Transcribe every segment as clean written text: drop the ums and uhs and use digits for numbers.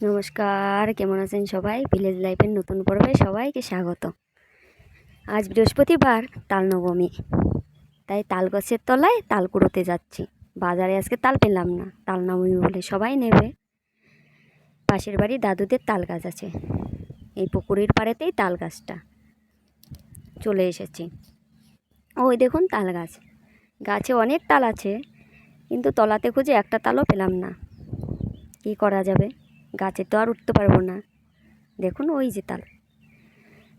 নমস্কার, কেমন আছেন সবাই? ভিলেজ লাইফের নতুন পর্বে সবাইকে স্বাগত। আজ বৃহস্পতিবার, তাল নবমী, তাই তাল গাছের তলায় তাল কুড়োতে যাচ্ছি। বাজারে আজকে তাল পেলাম না, তাল নবমী বলে সবাই নেবে। পাশের বাড়ি দাদুদের তাল গাছ আছে, এই পুকুরের পাড়েতেই তাল গাছটা। চলে এসেছি। ওই দেখুন তাল গাছ, গাছে অনেক তাল আছে, কিন্তু তলাতে খুঁজে একটা তালও পেলাম না। কী করা যাবে, গাছে তো আর উঠতে পারবো না। দেখুন ওই যে তাল।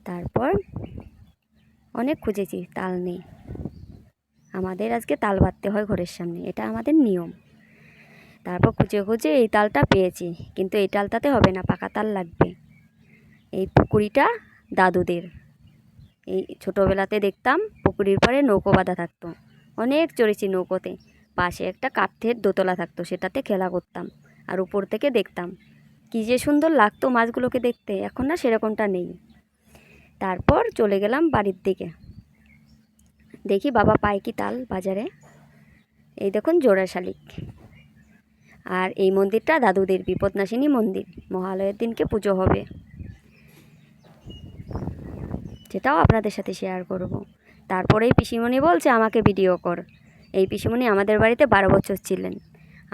তারপর অনেক খুঁজেছি, তাল নেই। আমাদের আজকে তাল বাঁধতে হয় ঘরের সামনে, এটা আমাদের নিয়ম। তারপর খুঁজে খুঁজে এই তালটা পেয়েছি, কিন্তু এই তালটাতে হবে না, পাকা তাল লাগবে। এই পুকুরিটা দাদুদের। এই ছোটোবেলাতে দেখতাম পুকুরির পাড়ে নৌকো বাঁধা থাকতো, অনেক চড়েছি নৌকোতে। পাশে একটা কাঠের দোতলা থাকতো, সেটাতে খেলা করতাম আর উপর থেকে দেখতাম। কী যে সুন্দর লাগতো মাছগুলোকে দেখতে, এখন না সেরকমটা নেই। তারপর চলে গেলাম বাড়ির দিকে। দেখি বাবা পায় কি তাল বাজারে। এই দেখুন জোড়া শালিক। আর এই মন্দিরটা দাদুদের বিপদনাশিনী মন্দির, মহালয়ের দিনকে পুজো হবে, সেটাও আপনাদের সাথে শেয়ার করব। তারপরেই পিসিমণি বলছে আমাকে ভিডিও কর। এই পিসিমণি আমাদের বাড়িতে 12 বছর ছিলেন।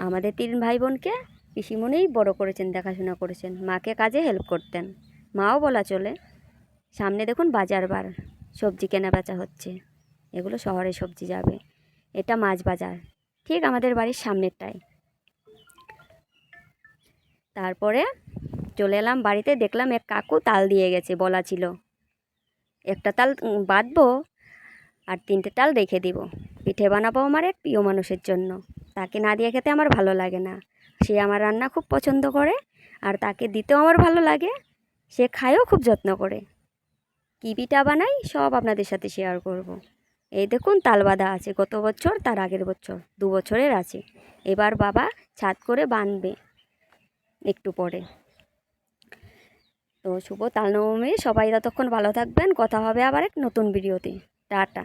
আমাদের 3 ভাই বোনকে পিসিমণিই বড় করেছেন, দেখাশোনা করেছেন। মাকে কাজে হেল্প করতেন, মাও বলা চলে। সামনে দেখুন বাজার বার, সবজি কেনা বেচা হচ্ছে। এগুলো শহরে সবজি যাবে। এটা মাছ বাজার, ঠিক আমাদের বাড়ির সামনেরটাই। তারপরে চলে এলাম বাড়িতে, দেখলাম এক কাকু তাল দিয়ে গেছে। বলা ছিল একটা তাল বাঁধবো আর 3টে তাল রেখে দিব, পিঠে বানাবো আমার এক প্রিয় মানুষের জন্য। তাকে না দিয়ে খেতে আমার ভালো লাগে না। সে আমার রান্না খুব পছন্দ করে, আর তাকে দিতেও আমার ভালো লাগে। সে খায়ও খুব যত্ন করে। কী পিঠা বানাই সব আপনাদের সাথে শেয়ার করব। এই দেখুন তাল বাঁধা আছে, গত বছর তার আগের বছর 2 বছরের আছে। এবার বাবা ছাদ করে বাঁধবে একটু পরে। তো শুভ তাল নবমী, সবাই ততক্ষণ ভালো থাকবেন। কথা হবে আবার এক নতুন ভিডিওতে। টাটা।